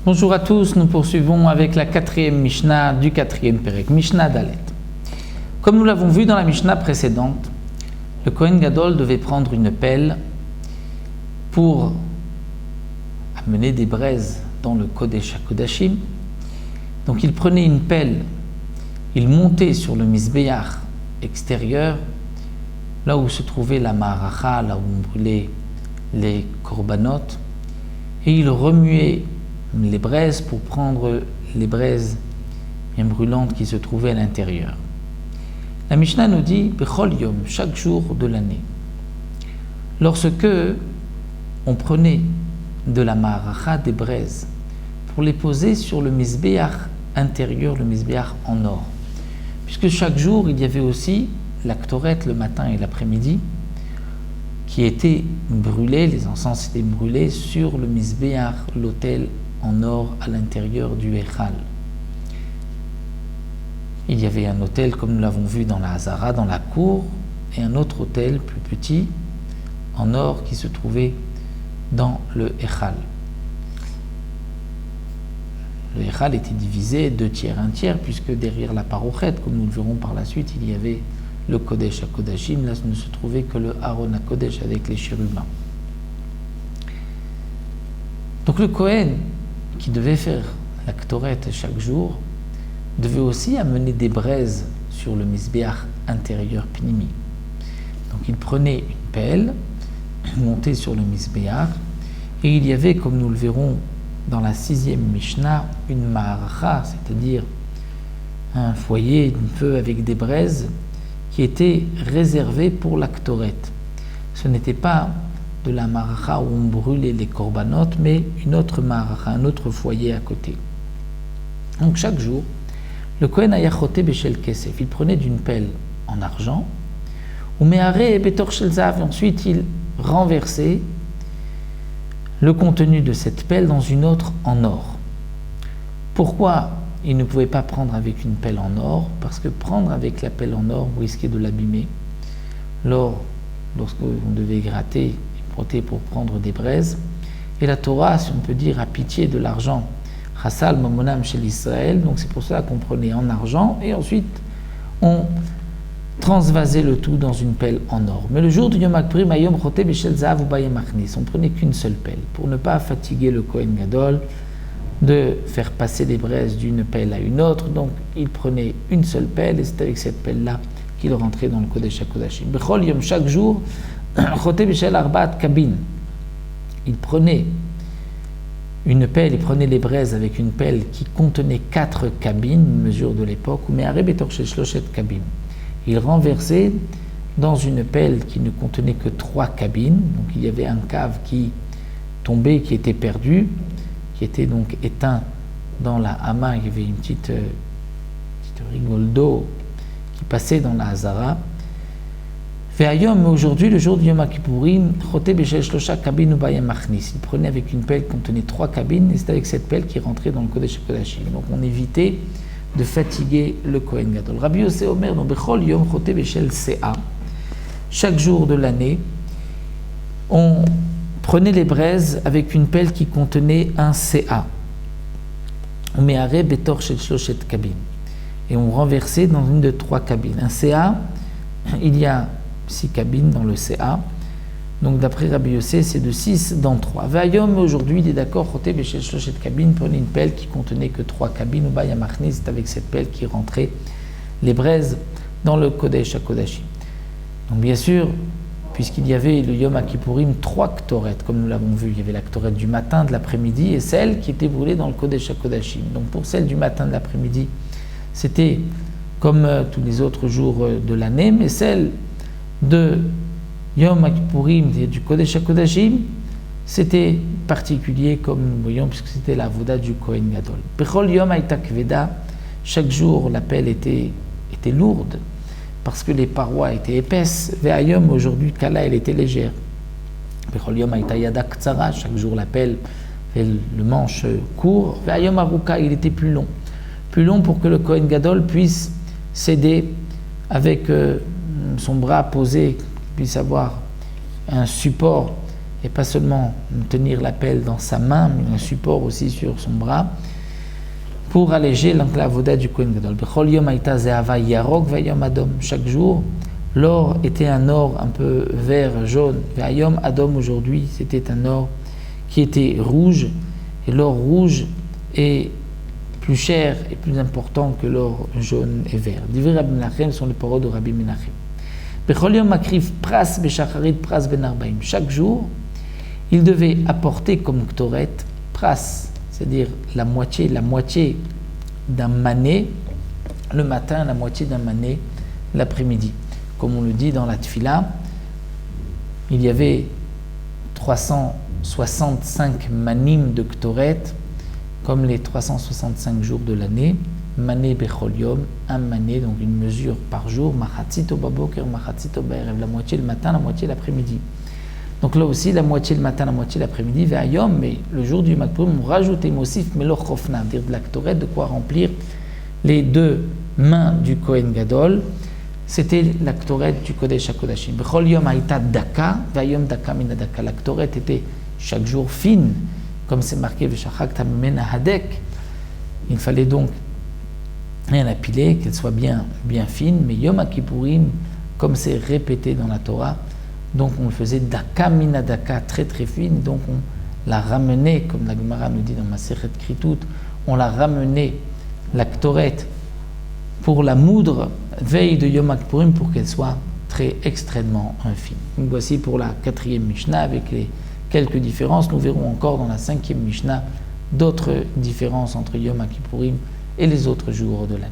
Bonjour à tous, nous poursuivons avec la quatrième Mishnah du quatrième Pérek, Mishnah Dalet. Comme nous l'avons vu dans la Mishnah précédente, le Kohen Gadol devait prendre une pelle pour amener des braises dans le Kodesh HaKodashim. Donc il prenait une pelle, il montait sur le Mizbeach extérieur, là où se trouvait la Ma'aracha, là où on brûlait les korbanot, et il remuait les braises pour prendre les braises bien brûlantes qui se trouvaient à l'intérieur. La Mishnah nous dit Bechol Yom, chaque jour de l'année. Lorsque on prenait de la Ma'aracha des braises pour les poser sur le Mizbeach intérieur, le Mizbeach en or, puisque chaque jour il y avait aussi la Ktoret le matin et l'après-midi qui étaient brûlés, les encens étaient brûlés sur le Mizbeach, l'autel en or à l'intérieur du Echal. Il y avait un autel, comme nous l'avons vu dans la Hazara, dans la cour, et un autre autel plus petit, en or, qui se trouvait dans le Echal. Le Echal était divisé 2 tiers, 1 tiers, puisque derrière la parochet, comme nous le verrons par la suite, il y avait le Kodesh HaKodashim, là ne se trouvait que le Aaron HaKodesh avec les chérubins. Donc le Kohen, qui devait faire la Ktoret chaque jour, devait aussi amener des braises sur le Mizbeach intérieur Pnimi. Donc il prenait une pelle, montait sur le Mizbeach, et il y avait, comme nous le verrons dans la 6e Mishnah, une Ma'aracha, c'est-à-dire un foyer, un feu avec des braises, qui était réservé pour la Ktoret. Ce n'était pas de la Ma'aracha où on brûlait les korbanot, mais une autre Ma'aracha, un autre foyer à côté. Donc chaque jour, le Kohen ayachoté beshel kesef, il prenait d'une pelle en argent, ou meharé betor shel zav, et ensuite il renversait le contenu de cette pelle dans une autre en or. Pourquoi il ne pouvait pas prendre avec une pelle en or? Parce que prendre avec la pelle en or, vous risquez de l'abîmer. Lorsque on devait gratter pour prendre des braises, et la Torah, si on peut dire, a pitié de l'argent, Chassal Mamonam chez l'Israël, donc c'est pour cela qu'on prenait en argent, et ensuite on transvasait le tout dans une pelle en or. Mais le jour du Yom HaKippurim, Ayom Choté Beshel Zahav ou Bayem Achnis, on prenait qu'une seule pelle, pour ne pas fatiguer le Kohen Gadol de faire passer les braises d'une pelle à une autre, donc il prenait une seule pelle, et c'est avec cette pelle-là qu'il rentrait dans le Kodesh HaKodashim. Bechol Yom, chaque jour, Choté Beshel Arbaat Kabin, il prenait une pelle, il prenait les braises avec une pelle qui contenait 4 cabines, mesure de l'époque, ou Meharé Betor Shel Shloshet Kabin. Il renversait dans une pelle qui ne contenait que 3 cabines, donc il y avait un cave qui tombait, qui était perdu, qui était donc éteint dans la hama, il y avait une petite rigole d'eau qui passait dans la Hazara. Ve'ayom, aujourd'hui, le jour du Yom HaKippurim, Choté Beshel Shlosha Kabin ou Bayem Achnis. Il prenait avec une pelle qui contenait 3 cabines, et c'était avec cette pelle qu'il rentrait dans le Kodesh HaKodashim. Donc on évitait de fatiguer le Kohen Gadol. Rabbi Yossé Omer, donc Bechol Yom Choté Beshel Sea. Chaque jour de l'année, on prenait les braises avec une pelle qui contenait un Sea. On met arrêt Betor Shel Shloshet Kabin. Et on renversait dans une de 3 cabines. Un Sea, il y a 6 cabines dans le CA. Donc d'après Rabbi Yossé, c'est de 6 dans 3. Vayom, aujourd'hui, il est d'accord, Choté Beshel Shloshet Kabin, prenait une pelle qui contenait que 3 cabines, ou Bayam Achnis, c'est avec cette pelle qui rentrait les braises dans le Kodesh HaKodashim. Donc bien sûr, puisqu'il y avait le Yom HaKippurim 3 Ktoret, comme nous l'avons vu, il y avait la Ktoret du matin, de l'après-midi, et celle qui était brûlée dans le Kodesh HaKodashim. Donc pour celle du matin, de l'après-midi, c'était comme tous les autres jours de l'année, mais celle de Yom HaKippurim, du Kodesh HaKodashim, c'était particulier, comme nous voyons, puisque c'était la voda du Kohen Gadol. Bechol Yom Hayta Kveda, chaque jour la pelle était lourde, parce que les parois étaient épaisses. Ve'ayom, aujourd'hui, Kala, elle était légère. Bechol Yom Hayta Yada Ktsara, chaque jour la pelle, le manche court. Ve'ayom Aruka, il était plus long pour que le Kohen Gadol puisse s'aider avec son bras posé, qu'il puisse avoir un support et pas seulement tenir la pelle dans sa main, mais un support aussi sur son bras, pour alléger l'avoda du Kohen Gadol. Bechol yom haïta ze'ava yarok ve'yom adom. Chaque jour, l'or était un or un peu vert, jaune. Ve'ayom adom, aujourd'hui, c'était un or qui était rouge. Et l'or rouge est plus cher et plus important que l'or jaune et vert. Divrei Rabbi Menachem sont les paroles de Rabbi Menachem. Bechol yom makriv pras bechacharit pras ben arbaim. Chaque jour, il devait apporter comme ktoret pras, c'est-à-dire la moitié d'un mané le matin, la moitié d'un mané l'après-midi. Comme on le dit dans la Tfila, il y avait 365 manim de Ktoret, comme les 365 jours de l'année. Mané bechol yom, un mané, donc une mesure par jour, machatzito baboker, machatzito ba'erev, la moitié le matin, la moitié l'après-midi. Donc là aussi, la moitié le matin, la moitié l'après-midi, ve'ayom, mais le jour du Yom Kippurim, on rajoutait mosif meloch chofna, dire de la ktoret, de quoi remplir les deux mains du Kohen Gadol. C'était la ktoret du Kodesh HaKodashim. Bechol yom haïta daka, ve'ayom daka mina daka. La ktoret était chaque jour fine, comme c'est marqué v'shachakta mimena hadek. Il fallait donc rien à piler, qu'elle soit bien fine, mais Yom Kippourim, comme c'est répété dans la Torah, donc on le faisait daka mina daka, très très fine, donc on l'a ramené, comme la Gemara nous dit dans Masechet Kritout, on l'a ramené, la ktoret, pour la moudre, veille de Yom Kippourim, pour qu'elle soit très extrêmement fine. Donc voici pour la 4e Mishnah, avec les quelques différences. Nous verrons encore dans la 5e Mishnah d'autres différences entre Yom Kippourim et les autres jours de l'année.